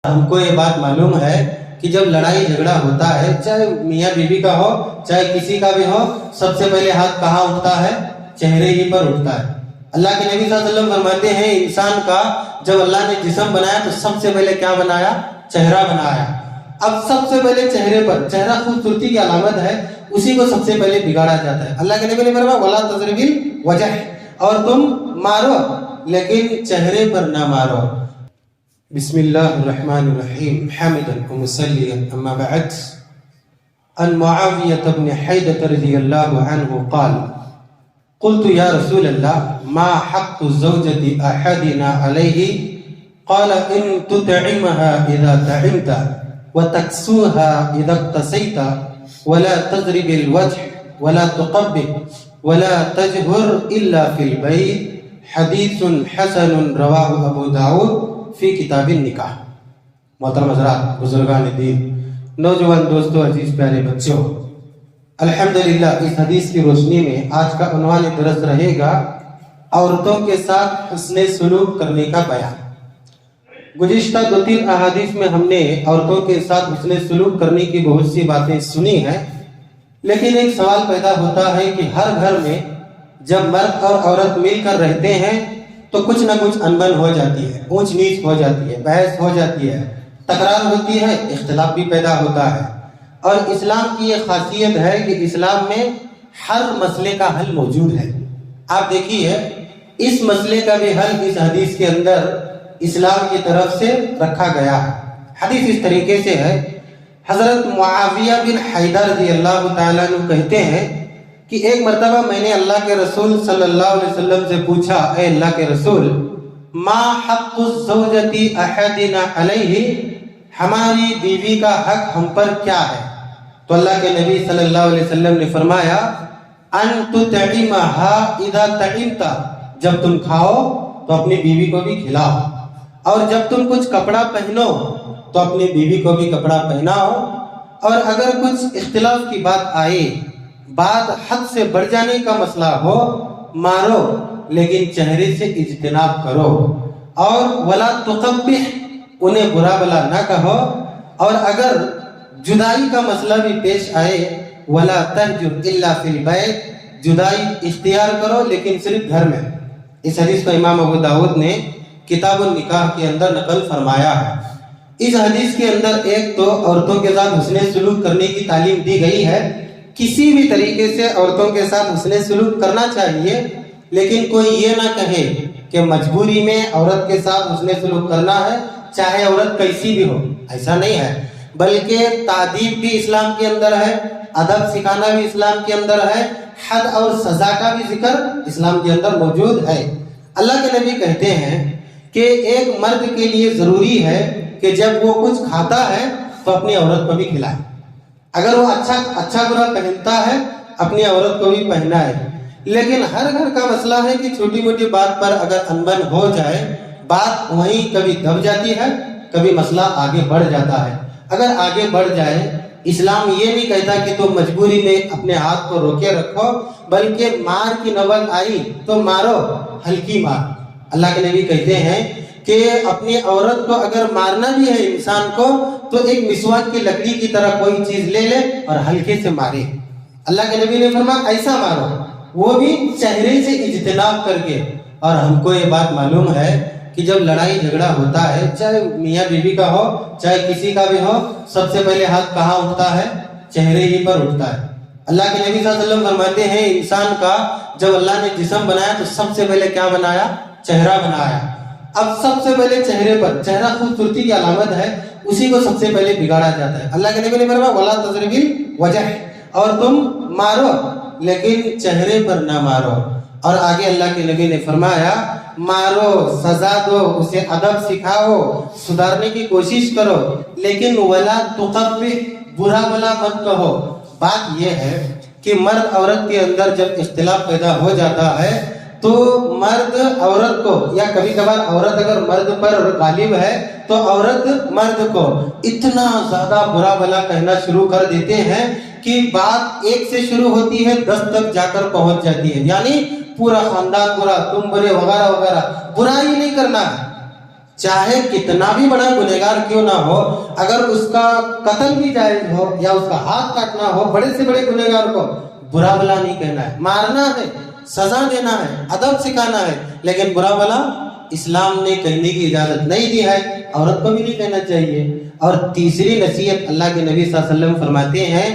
हमको ये बात मालूम है कि जब लड़ाई झगड़ा होता है, चाहे मियाँ बीवी का हो चाहे किसी का भी हो, सबसे पहले हाथ कहाँ उठता है? चेहरे ही पर उठता है। अल्लाह के नबी सल्लल्लाहु अलैहि वसल्लम फरमाते हैं, इंसान का जब अल्लाह ने जिस्म बनाया तो सबसे पहले क्या बनाया? चेहरा बनाया। अब सबसे पहले चेहरे पर, चेहरा खूबसूरती की अलामत है, उसी को सबसे पहले बिगाड़ा जाता है। अल्लाह के नबी ने फरमाया वला तज़रिबिल वजह, और तुम मारो लेकिन चेहरे पर ना मारो। बिस्मिल्लाहिर्रहमानिर्रहीम हामिदन व मुसल्लियन अम्मा बअद। अन मुआवियह इब्न हैदर रज़ियल्लाहु अन्हु क़ाल क़ुल्तु या रसूलल्लाह मा हक़्क़ु ज़ौजति अहदिना अलैहि क़ाल इन तुतइमहा इज़ा तइमता व तक्सूहा इज़ा इक़्तसैता वला तज़रिबिल वजह वला तुक़ब्बिह वला तजहुर इल्ला फिल बैत। हदीसुन हसनुन रवाहु अबू दाऊद फी किताबिन निकाह। मोहतरम हज़रात, बुजुर्गान दीन, नौजवान दोस्तों, अजीज प्यारे बच्चों, अल्हम्दुलिल्लाह इस हदीस की रोशनी में आज का उन्वान दरस रहेगा औरतों के साथ हुस्ने सुलूक करने का बयान। गुज़िश्ता 2-3 अहादीस में हमने औरतों के साथ हुस्ने सुलूक करने की बहुत सी बातें सुनी हैं, लेकिन एक सवाल पैदा होता है कि हर घर में जब मर्द और औरत मिलकर रहते हैं तो कुछ ना कुछ अनबन हो जाती है, ऊंच नीच हो जाती है, बहस हो जाती है, तकरार होती है, इख्तिलाफ भी पैदा होता है। और इस्लाम की ये खासियत है कि इस्लाम में हर मसले का हल मौजूद है। आप देखिए, इस मसले का भी हल इस हदीस के अंदर इस्लाम की तरफ से रखा गया है। हदीस इस तरीके से है, हजरत मुआविया बिन हैदर रज़ियल्लाहु ताला अन्हु कहते हैं कि एक मर्तबा मैंने अल्लाह के रसूल सल्लल्लाहु अलैहि वसल्लम से पूछा, ए अल्लाह के रसूल, मा हक़्क़ु ज़ौजति अहदिना अलैहि, हमारी बीवी का हक हम पर क्या है? तो अल्लाह के नबी सल्लल्लाहु अलैहि वसल्लम ने फरमाया, अन तुतइमहा इज़ा तइमता, जब तुम खाओ तो अपनी बीवी को भी खिलाओ, और जब तुम कुछ कपड़ा पहनो तो अपनी बीवी को भी कपड़ा पहनाओ, और अगर कुछ इख्तिलाफ की बात आए, बात हद से बढ़ जाने का मसला हो, मारो लेकिन चेहरे से इज्तिनाब करो, और वला तुक़ब्बिह, उन्हें बुरा भला ना कहो, और अगर जुदाई का मसला भी पेश आए, वला तहजुर इल्ला फिल बैत, जुदाई इख्तियार करो लेकिन सिर्फ घर में। इस हदीस को इमाम अबू दाऊद ने किताबुन निकाह के अंदर नकल फरमाया है। इस हदीस के अंदर एक तो औरतों के साथ हुस्ने सुलूक करने की तालीम दी गई है। किसी भी तरीके से औरतों के साथ हुस्ने सुलूक करना चाहिए, लेकिन कोई ये ना कहे कि मजबूरी में औरत के साथ हुस्ने सुलूक करना है, चाहे औरत कैसी भी हो, ऐसा नहीं है। बल्कि तादीब भी इस्लाम के अंदर है, अदब सिखाना भी इस्लाम के अंदर है, हद और सजा का भी जिक्र इस्लाम के अंदर मौजूद है। अल्लाह के नबी कहते हैं कि एक मर्द के लिए जरूरी है कि जब वो कुछ खाता है तो अपनी औरत को भी खिलाए। अगर वो अच्छा बुरा पहनता है, अपनी औरत को भी पहनाए। लेकिन हर घर का मसला है कि छोटी मोटी बात पर अगर अनबन हो जाए, बात वहीं कभी दब जाती है, कभी मसला आगे बढ़ जाता है। अगर आगे बढ़ जाए, इस्लाम ये नहीं कहता कि तुम मजबूरी में अपने हाथ को रोके रखो, बल्कि मार की नौबत आई तो मारो, हल्की मार। अल्लाह के नबी कहते हैं कि अपनी औरत को अगर मारना भी है इंसान को, तो एक मिसवाक की लकड़ी की तरह कोई चीज ले ले और हल्के से मारे। अल्लाह के नबी ने फरमाया ऐसा मारो, वो भी चेहरे से इज्तिनाब करके। और हमको ये बात मालूम है कि जब लड़ाई झगड़ा होता है, चाहे मियाँ बीवी का हो चाहे किसी का भी हो, सबसे पहले हाथ कहाँ उठता है? चेहरे ही पर उठता है। अल्लाह के नबी सल्लल्लाहु अलैहि वसल्लम फरमाते हैं, इंसान का जब अल्लाह ने जिस्म बनाया तो सबसे पहले क्या बनाया? चेहरा बनाया। अब सबसे पहले चेहरे पर, चेहरा खूबसूरती की अलामत है, उसी को सबसे पहले बिगाड़ा जाता है। अल्लाह के नबी ने फरमाया वला तज़रिबिल वजह, और तुम मारो लेकिन चेहरे पर ना मारो। और आगे अल्लाह के नबी ने फरमाया मारो, सजा दो, उसे अदब सिखाओ, सुधारने की कोशिश करो, लेकिन वला तुक़ब्बिह, बुरा भला मत कहो। बात यह है कि मर्द औरत के अंदर जब इख्तिलाफ पैदा हो जाता है तो मर्द औरत को, या कभी कभार औरत अगर मर्द पर गालिब है तो औरत मर्द को इतना ज्यादा बुरा भला कहना शुरू कर देते हैं कि बात एक से शुरू होती है 10 तक जाकर पहुंच जाती है। यानी पूरा खानदान बुरा, तुम बुरे, वगैरह वगैरह। बुराई नहीं करना है, چاہے کتنا بھی بڑا گنہگار کیوں نہ ہو، اگر اس کا قتل بھی جائز ہو یا اس کا ہاتھ کاٹنا ہو، بڑے سے بڑے گنہگار کو برا بلا نہیں کہنا ہے، مارنا ہے، سزا دینا ہے، ادب سکھانا ہے، لیکن برا بلا اسلام نے کہنے کی اجازت نہیں دی ہے، عورت کو بھی نہیں کہنا چاہیے۔ اور تیسری نصیحت اللہ کے نبی صلی اللہ علیہ وسلم فرماتے ہیں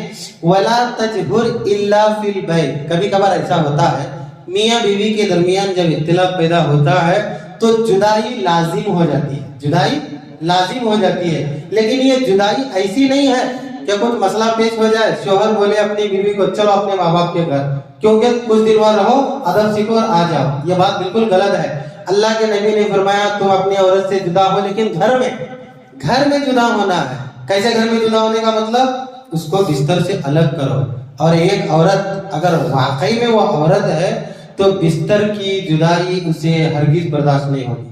وَلَا تَجْهُرْ إِلَّا فِي الْبَيْتِ۔ کبھی کبھار ایسا ہوتا ہے میاں بیوی کے درمیان جب اختلاف پیدا ہوتا ہے تو جدائی لازم ہو جاتی ہے، جدائی لازم ہو جاتی ہے، لیکن یہ جدائی ایسی نہیں ہے کہ کچھ مسئلہ پیش ہو جائے شوہر بولے اپنی بیوی کو چلو اپنے ماں باپ کے گھر، کیونکہ کچھ دن وہاں رہو، ادب سیکھو اور آ جاؤ، یہ بات بالکل غلط ہے۔ اللہ کے نبی نے فرمایا تم اپنی عورت سے جدا ہو، لیکن گھر میں جدا ہونا ہے۔ کیسے گھر میں جدا ہونے کا مطلب؟ اس کو بستر سے الگ کرو، اور ایک عورت اگر واقعی میں وہ عورت ہے تو بستر کی جدائی اسے ہرگز برداشت نہیں ہوگی۔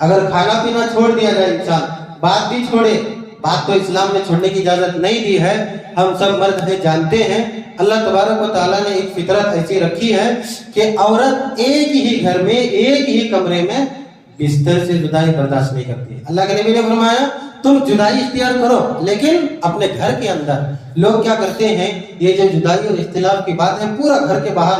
اگر کھانا پینا چھوڑ دیا جائے انسان، بات بھی چھوڑے، بات تو اسلام نے چھوڑنے کی اجازت نہیں دی ہے، ہم سب مرد ہیں جانتے ہیں، اللہ تبارک و تعالیٰ نے ایک فطرت ایسی رکھی ہے کہ عورت ایک ہی گھر میں ایک ہی کمرے میں بستر سے جدائی برداشت نہیں کرتی ہے۔ اللہ کے نبی نے فرمایا تم جدائی اختیار کرو لیکن اپنے گھر کے اندر۔ لوگ کیا کرتے ہیں، یہ جو جدائی اور اختلاف کی بات ہے پورا گھر کے باہر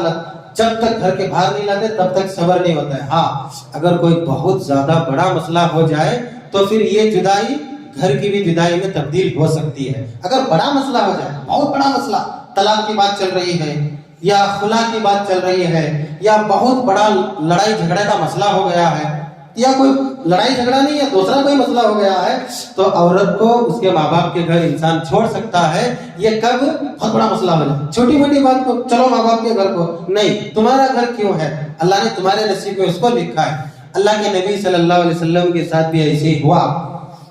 جب تک گھر کے باہر نہیں لاتے تب تک صبر نہیں ہوتا ہے۔ ہاں اگر کوئی بہت زیادہ بڑا مسئلہ ہو جائے تو پھر یہ جدائی گھر کی بھی جدائی میں تبدیل ہو سکتی ہے۔ اگر بڑا مسئلہ ہو جائے، بہت بڑا مسئلہ، طلاق کی بات چل رہی ہے یا خلا کی بات چل رہی ہے یا بہت بڑا لڑائی جھگڑے کا مسئلہ ہو گیا ہے یا کوئی لڑائی جھگڑا نہیں ہے دوسرا کوئی مسئلہ ہو گیا ہے، تو عورت کو اس کے ماں باپ کے گھر انسان چھوڑ سکتا ہے۔ یہ کب بہت بڑا مسئلہ ہو جائے، چھوٹی موٹی بات کو چلو ماں باپ کے گھر کو نہیں، تمہارا گھر کیوں ہے، اللہ نے تمہارے نصیب میں اس کو لکھا ہے۔ اللہ کے نبی صلی اللہ علیہ وسلم کے ساتھ بھی ایسے ہی ہوا۔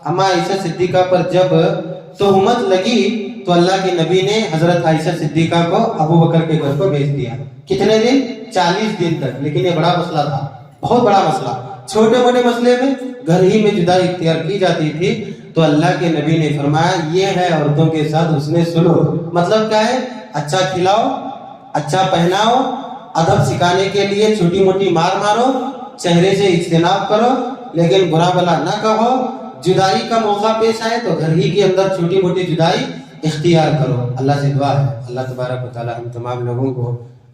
اما عائشہ صدیقہ پر جب تہمت لگی تو اللہ کے نبی نے حضرت عائشہ صدیقہ کو ابو بکر کے گھر کو بھیج دیا۔ کتنے دن؟ 40 دن تک۔ لیکن یہ بڑا مسئلہ تھا، بہت بڑا مسئلہ، چھوٹے موٹے مسئلے میں گھر ہی میں جدائی اختیار کی جاتی تھی، تو اللہ کے نبی نے فرمایا یہ ہے عورتوں کے ساتھ حسن سلوک۔ مطلب کیا ہے؟ اچھا کھلاؤ، اچھا پہناؤ، ادب سکھانے کے لیے چھوٹی موٹی مار مارو، چہرے سے اجتناب کرو، لیکن برا بلا نہ کہو۔ جدائی کا موقع پیش آئے تو گھر ہی کے اندر چھوٹی موٹی جدائی اختیار کرو۔ اللہ سے دعا ہے اللہ تبارک و تعالی ہم تمام لوگوں کو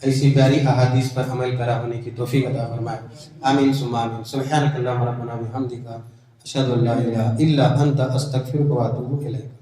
ایسی پیاری احادیث پر عمل کرا ہونے کی توفیق عطا فرمائے۔ آمین ثم آمین۔ سبحانک اللہم ربنا بحمدک، اشہد ان لا الہ الا انت، استغفرک و اتوب الیک۔